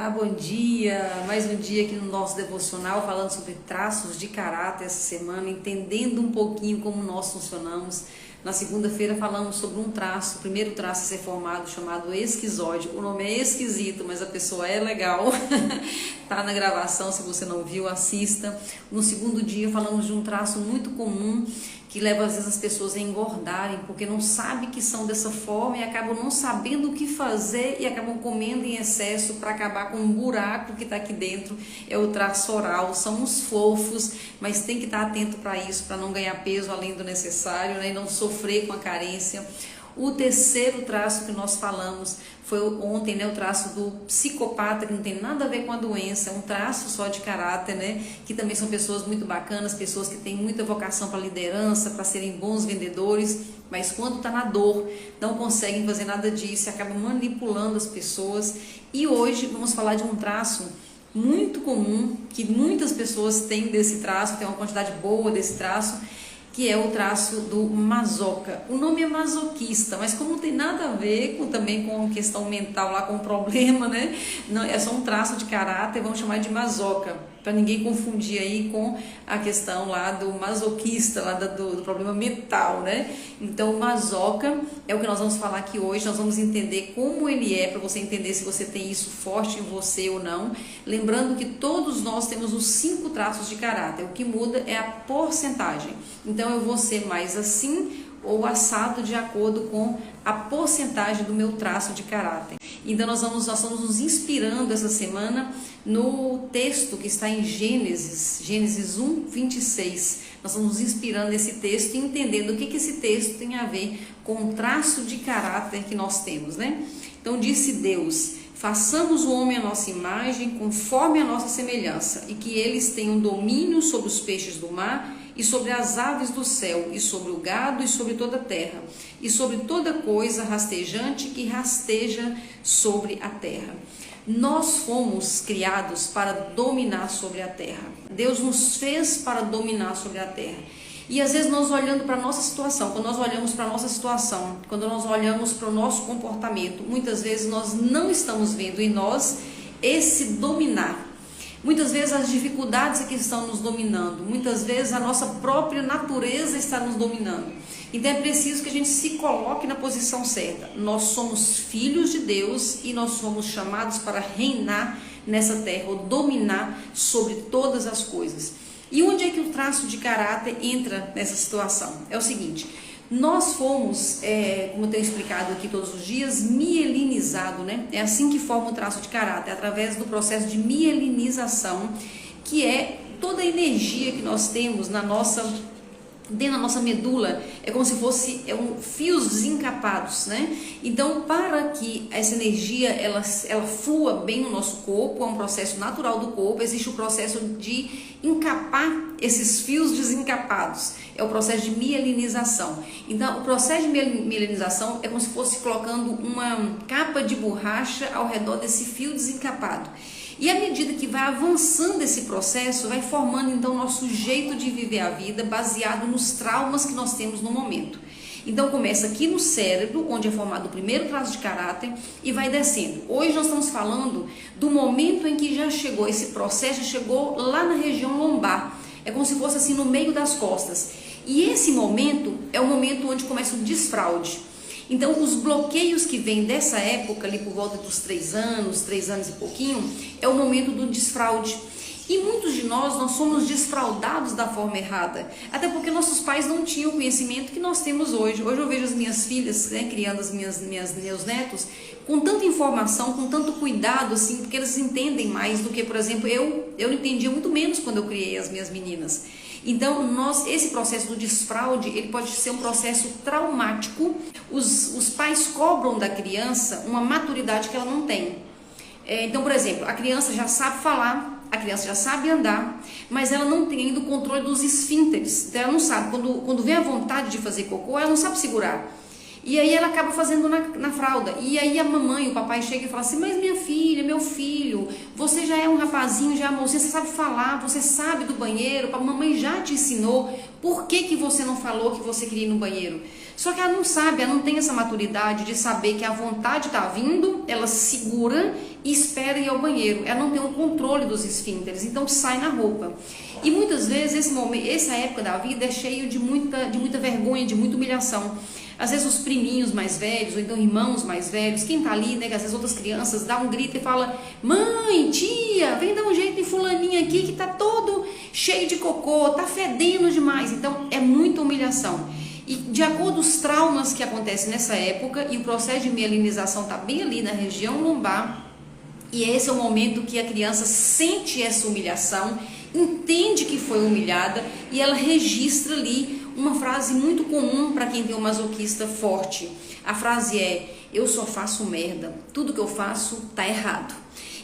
Olá, bom dia! Mais um dia aqui no nosso devocional falando sobre traços de caráter essa semana, entendendo um pouquinho como nós funcionamos. Na segunda-feira falamos sobre um traço, o primeiro traço a ser formado chamado esquizóide. O nome é esquisito, mas a pessoa é legal. Tá na gravação, se você não viu, assista. No segundo dia falamos de um traço muito comum que leva às vezes as pessoas a engordarem, porque não sabem que são dessa forma e acabam não sabendo o que fazer e acabam comendo em excesso para acabar com um buraco que está aqui dentro. É o traço oral. Somos fofos, mas tem que estar atento para isso, para não ganhar peso além do necessário, né? E não sofrer com a carência. O terceiro traço que nós falamos foi ontem, né, o traço do psicopata, que não tem nada a ver com a doença, é um traço só de caráter, né, que também são pessoas muito bacanas, pessoas que têm muita vocação para liderança, para serem bons vendedores, mas quando está na dor, não conseguem fazer nada disso, acabam manipulando as pessoas. E hoje vamos falar de um traço muito comum, que muitas pessoas têm desse traço, tem uma quantidade boa desse traço, que é o traço do masoca. O nome é masoquista, mas como não tem nada a ver também com questão mental lá, com problema, né? Não, é só um traço de caráter, vamos chamar de masoca, para ninguém confundir aí com a questão lá do masoquista, lá do problema mental, né? Então o masoca é o que nós vamos falar aqui hoje, nós vamos entender como ele é, para você entender se você tem isso forte em você ou não. Lembrando que todos nós temos os 5 traços de caráter, o que muda é a porcentagem. Então eu vou ser mais assim ou assado de acordo com a porcentagem do meu traço de caráter. Então nós vamos nos inspirando essa semana no texto que está em Gênesis 1, 26. Nós vamos nos inspirando nesse texto e entendendo o que esse texto tem a ver com o traço de caráter que nós temos, né? Então disse Deus: façamos o homem à nossa imagem, conforme a nossa semelhança, e que eles tenham domínio sobre os peixes do mar, e sobre as aves do céu, e sobre o gado, e sobre toda a terra, e sobre toda coisa rastejante que rasteja sobre a terra. Nós fomos criados para dominar sobre a terra. Deus nos fez para dominar sobre a terra. E às vezes nós olhando para a nossa situação, quando nós olhamos para a nossa situação, quando nós olhamos para o nosso comportamento, muitas vezes nós não estamos vendo em nós esse dominar. Muitas vezes as dificuldades é que estão nos dominando, muitas vezes a nossa própria natureza está nos dominando. Então é preciso que a gente se coloque na posição certa. Nós somos filhos de Deus e nós somos chamados para reinar nessa terra, ou dominar sobre todas as coisas. E onde é que o traço de caráter entra nessa situação? É o seguinte: nós fomos, como eu tenho explicado aqui todos os dias, mielinizado, né? É assim que forma o traço de caráter, através do processo de mielinização, que é toda a energia que nós temos dentro da nossa medula, é como se fosse fios desencapados, né? Então, para que essa energia ela flua bem no nosso corpo, é um processo natural do corpo, existe o processo de encapar esses fios desencapados, é o processo de mielinização. Então, o processo de mielinização é como se fosse colocando uma capa de borracha ao redor desse fio desencapado. E à medida que vai avançando esse processo, vai formando então o nosso jeito de viver a vida baseado nos traumas que nós temos no momento. Então começa aqui no cérebro, onde é formado o primeiro traço de caráter, e vai descendo. Hoje nós estamos falando do momento em que já chegou esse processo, já chegou lá na região lombar. É como se fosse assim no meio das costas. E esse momento é o momento onde começa o desfraude. Então, os bloqueios que vêm dessa época, ali por volta dos 3 anos e pouquinho, é o momento do desfraude. E muitos de nós somos desfraudados da forma errada, até porque nossos pais não tinham o conhecimento que nós temos hoje. Hoje eu vejo as minhas filhas, né, criando meus netos, com tanta informação, com tanto cuidado, assim, porque eles entendem mais do que, por exemplo, eu entendia muito menos quando eu criei as minhas meninas. Então, esse processo do desfraude, ele pode ser um processo traumático. Os pais cobram da criança uma maturidade que ela não tem. Então, por exemplo, a criança já sabe falar, a criança já sabe andar, mas ela não tem ainda o controle dos esfínteres. Então, ela não sabe, quando vem a vontade de fazer cocô, ela não sabe segurar. E aí ela acaba fazendo na fralda. E aí a mamãe, o papai chega e fala assim: mas minha filha, meu filho, você já é um rapazinho, já é mocinha, você sabe falar, você sabe do banheiro, a mamãe já te ensinou, por que você não falou que você queria ir no banheiro? Só que ela não sabe, ela não tem essa maturidade de saber que a vontade está vindo, ela segura e espera ir ao banheiro. Ela não tem o controle dos esfíncteres, então sai na roupa. E muitas vezes esse momento, essa época da vida é cheio de muita vergonha, de muita humilhação. Às vezes os priminhos mais velhos, ou então irmãos mais velhos, quem tá ali, né, que às vezes outras crianças dá um grito e fala: mãe, tia, vem dar um jeito em fulaninho aqui que tá todo cheio de cocô, tá fedendo demais. Então é muita humilhação. E de acordo com os traumas que acontecem nessa época, e o processo de mielinização está bem ali na região lombar, e esse é o momento que a criança sente essa humilhação, entende que foi humilhada, e ela registra ali uma frase muito comum para quem tem um masoquista forte. A frase é: eu só faço merda, tudo que eu faço tá errado.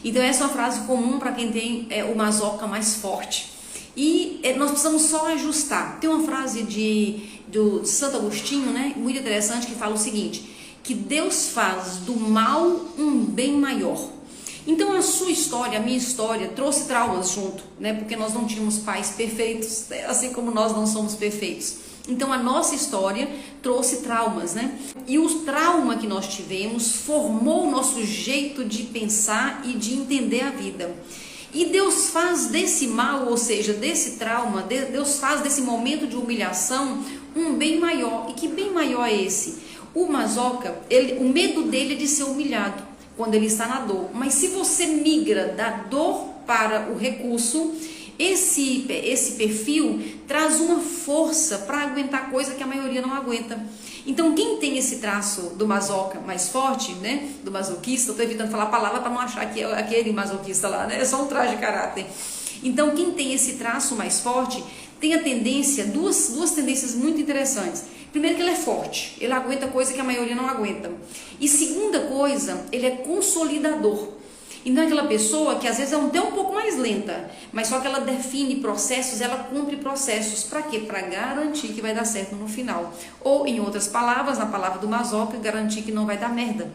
Então essa é uma frase comum para quem tem o masoca mais forte. E nós precisamos só ajustar. Tem uma frase do Santo Agostinho, né, muito interessante, que fala o seguinte: que Deus faz do mal um bem maior. Então a sua história, a minha história, trouxe traumas junto, né, porque nós não tínhamos pais perfeitos, assim como nós não somos perfeitos. Então a nossa história trouxe traumas, né? E o trauma que nós tivemos formou o nosso jeito de pensar e de entender a vida. E Deus faz desse mal, ou seja, desse trauma, Deus faz desse momento de humilhação um bem maior. E que bem maior é esse? O masoca, o medo dele é de ser humilhado quando ele está na dor. Mas se você migra da dor para o recurso, esse perfil traz uma força para aguentar coisa que a maioria não aguenta. Então quem tem esse traço do masoca mais forte, né, do masoquista, eu estou evitando falar a palavra para não achar que é aquele masoquista lá, né, é só um traje de caráter. Então quem tem esse traço mais forte tem a tendência, duas tendências muito interessantes. Primeiro, que ele é forte, ele aguenta coisa que a maioria não aguenta. E segunda coisa, ele é consolidador. Então é aquela pessoa que às vezes é até um pouco mais lenta, mas só que ela define processos, ela cumpre processos. Para quê? Para garantir que vai dar certo no final. Ou, em outras palavras, na palavra do masoca, garantir que não vai dar merda.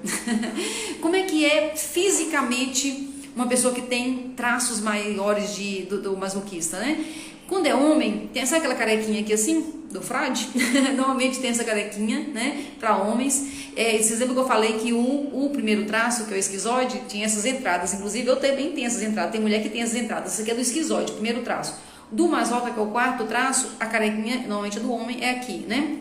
Como é que é fisicamente uma pessoa que tem traços maiores do masoquista, né? Quando é homem, tem essa aquela carequinha aqui assim, do frade, normalmente tem essa carequinha, né, para homens. Vocês lembram que eu falei que o primeiro traço, que é o esquizoide, tinha essas entradas, inclusive eu também tenho essas entradas, tem mulher que tem essas entradas, essa aqui é do esquizoide, primeiro traço. Do masoca, que é o quarto traço, a carequinha, normalmente do homem, é aqui, né,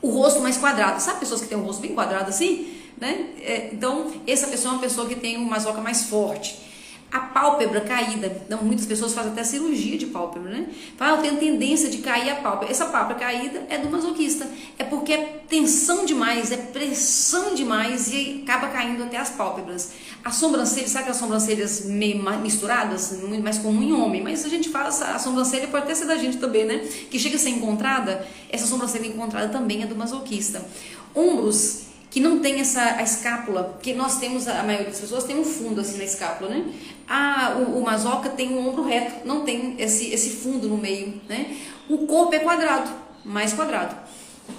o rosto mais quadrado, sabe pessoas que têm o rosto bem quadrado assim, né, então essa pessoa é uma pessoa que tem um masoca mais forte. A pálpebra caída, então muitas pessoas fazem até cirurgia de pálpebra, né? Fala, eu tenho tendência de cair a pálpebra. Essa pálpebra caída é do masoquista, é porque é tensão demais, é pressão demais e acaba caindo até as pálpebras. A sobrancelha, sabe aquelas sobrancelhas meio misturadas, muito mais comum em homem, mas a gente faz, a sobrancelha pode até ser da gente também, né? Que chega a ser encontrada, essa sobrancelha encontrada também é do masoquista. Ombros que não tem a escápula, que nós temos, a maioria das pessoas tem um fundo assim na escápula, né? O masoca tem um ombro reto, não tem esse fundo no meio, né? O corpo é quadrado, mais quadrado.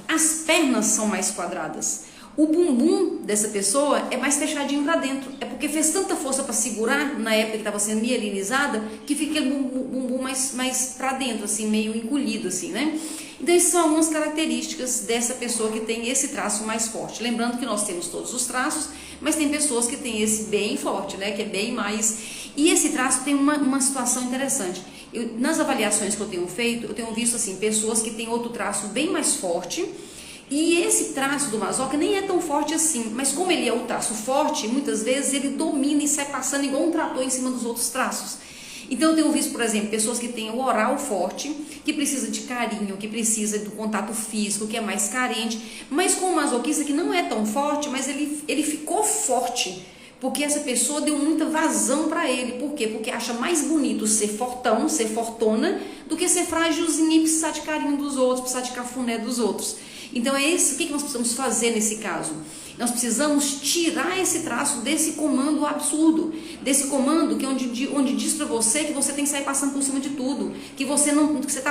As pernas são mais quadradas. O bumbum dessa pessoa é mais fechadinho para dentro. É porque fez tanta força para segurar na época que estava sendo mielinizada que fica aquele bumbum mais para dentro, assim, meio encolhido, assim, né? Então, essas são algumas características dessa pessoa que tem esse traço mais forte. Lembrando que nós temos todos os traços, mas tem pessoas que têm esse bem forte, né? Que é bem mais... E esse traço tem uma situação interessante. Nas avaliações que eu tenho feito, eu tenho visto, assim, pessoas que têm outro traço bem mais forte. E esse traço do masoca nem é tão forte assim, mas como ele é o traço forte, muitas vezes ele domina e sai passando igual um trator em cima dos outros traços. Então eu tenho visto, por exemplo, pessoas que têm o oral forte, que precisa de carinho, que precisa do contato físico, que é mais carente, mas com o masoquista que não é tão forte, mas ele ficou forte, porque essa pessoa deu muita vazão para ele. Por quê? Porque acha mais bonito ser fortão, ser fortona, do que ser frágilzinho e precisar de carinho dos outros, precisar de cafuné dos outros. Então é esse, o que nós precisamos fazer nesse caso? Nós precisamos tirar esse traço desse comando absurdo, desse comando que onde diz para você que você tem que sair passando por cima de tudo, que você não, que você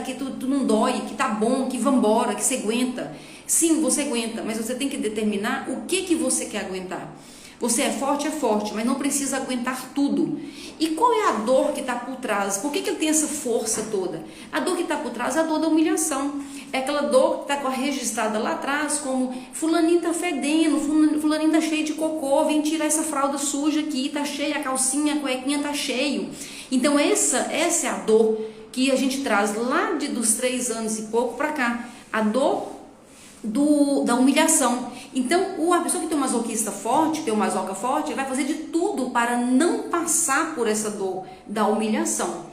que tu não dói, que tá bom, que vambora, que você aguenta. Sim, você aguenta, mas você tem que determinar o que você quer aguentar. Você é forte, mas não precisa aguentar tudo. E qual é a dor que está por trás? Por que ele tem essa força toda? A dor que está por trás é a dor da humilhação. É aquela dor que está registrada lá atrás como fulaninho está fedendo, fulaninho está cheio de cocô, vem tirar essa fralda suja aqui, está cheia a calcinha, a cuequinha está cheio. Então essa é a dor que a gente traz lá dos 3 anos e pouco para cá. A dor da humilhação. Então, a pessoa que tem um masoquista forte, tem uma masoca forte, vai fazer de tudo para não passar por essa dor da humilhação.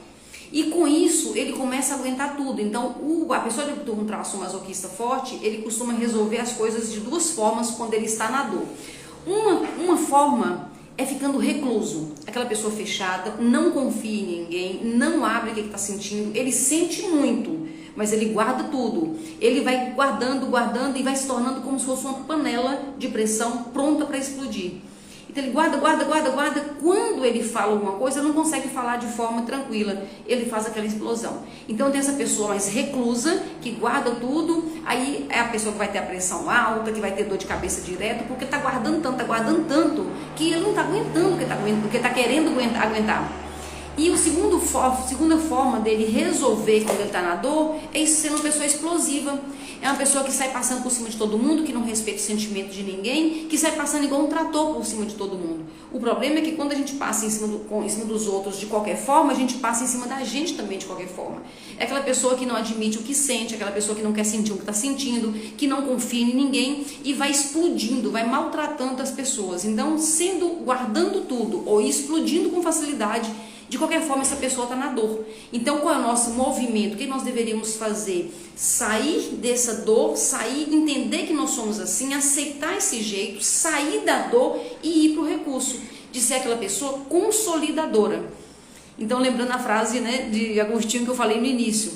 E com isso, ele começa a aguentar tudo. Então, a pessoa que tem um traço masoquista forte, ele costuma resolver as coisas de 2 formas quando ele está na dor. Uma forma é ficando recluso, aquela pessoa fechada, não confia em ninguém, não abre o que está sentindo, ele sente muito, mas ele guarda tudo. Ele vai guardando e vai se tornando como se fosse uma panela de pressão pronta para explodir. Então ele guarda. Quando ele fala alguma coisa, ele não consegue falar de forma tranquila. Ele faz aquela explosão. Então tem essa pessoa mais reclusa, que guarda tudo. Aí é a pessoa que vai ter a pressão alta, que vai ter dor de cabeça direto, porque está guardando tanto, que ele não está aguentando o que está querendo aguentar. E a segunda forma dele resolver quando ele está na dor é ser uma pessoa explosiva. É uma pessoa que sai passando por cima de todo mundo, que não respeita o sentimento de ninguém, que sai passando igual um trator por cima de todo mundo. O problema é que quando a gente passa em cima dos outros de qualquer forma, a gente passa em cima da gente também de qualquer forma. É aquela pessoa que não admite o que sente, aquela pessoa que não quer sentir o que está sentindo, que não confia em ninguém e vai explodindo, vai maltratando as pessoas. Então, guardando tudo ou explodindo com facilidade, de qualquer forma, essa pessoa está na dor. Então, qual é o nosso movimento? O que nós deveríamos fazer? Sair dessa dor, entender que nós somos assim, aceitar esse jeito, sair da dor e ir para o recurso, de ser aquela pessoa consolidadora. Então, lembrando a frase, né, de Agostinho que eu falei no início,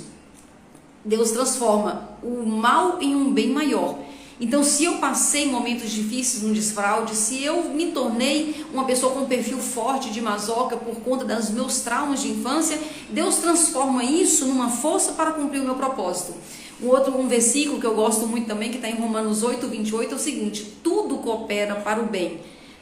Deus transforma o mal em um bem maior. Então, se eu passei momentos difíceis no desfraude, se eu me tornei uma pessoa com um perfil forte de masoca por conta dos meus traumas de infância, Deus transforma isso numa força para cumprir o meu propósito. Um versículo que eu gosto muito também, que está em Romanos 8:28, é o seguinte: tudo coopera para o bem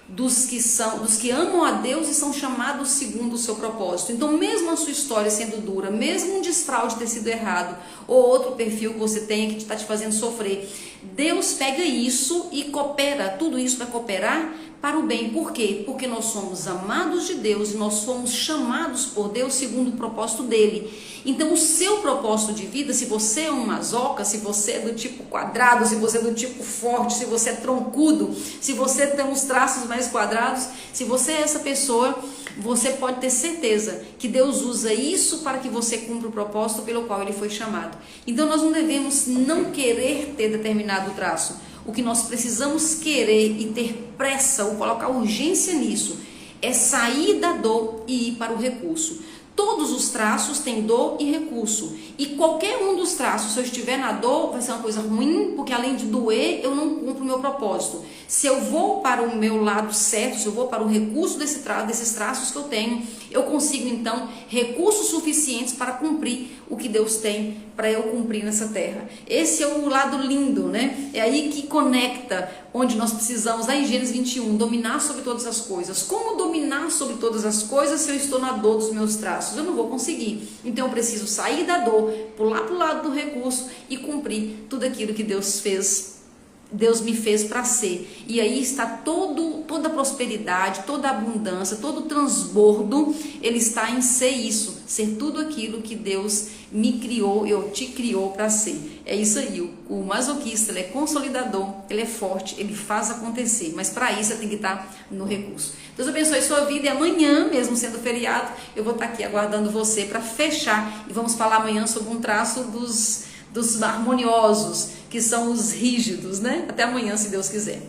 dos que amam a Deus e são chamados segundo o seu propósito. Então, mesmo a sua história sendo dura, mesmo um desfraude ter sido errado, ou outro perfil que você tenha que está te fazendo sofrer, Deus pega isso e coopera, tudo isso vai cooperar para o bem. Por quê? Porque nós somos amados de Deus e nós fomos chamados por Deus segundo o propósito dele. Então, o seu propósito de vida, se você é um masoca, se você é do tipo quadrado, se você é do tipo forte, se você é troncudo, se você tem os traços mais quadrados, se você é essa pessoa, você pode ter certeza que Deus usa isso para que você cumpra o propósito pelo qual ele foi chamado. Então, nós não devemos não querer ter determinado traço. O que nós precisamos querer e ter pressa, ou colocar urgência nisso, é sair da dor e ir para o recurso. Todos os traços têm dor e recurso. E qualquer um dos traços, se eu estiver na dor, vai ser uma coisa ruim, porque além de doer, eu não cumpro o meu propósito. Se eu vou para o meu lado certo, se eu vou para o recurso desses traços que eu tenho, eu consigo então recursos suficientes para cumprir o que Deus tem para eu cumprir nessa terra. Esse é o lado lindo, né? É aí que conecta onde nós precisamos, lá em Gênesis 21, dominar sobre todas as coisas. Como dominar sobre todas as coisas se eu estou na dor dos meus traços? Eu não vou conseguir. Então eu preciso sair da dor, pular para o lado do recurso e cumprir tudo aquilo que Deus me fez para ser. E aí está toda a prosperidade, toda a abundância, todo o transbordo, ele está em ser isso, ser tudo aquilo que Deus me criou, eu te criou para ser. É isso aí, o masoquista, ele é consolidador, ele é forte, ele faz acontecer, mas para isso você tem que estar no recurso. Deus abençoe a sua vida e amanhã, mesmo sendo feriado, eu vou estar aqui aguardando você para fechar e vamos falar amanhã sobre um traço dos harmoniosos, que são os rígidos, né? Até amanhã, se Deus quiser.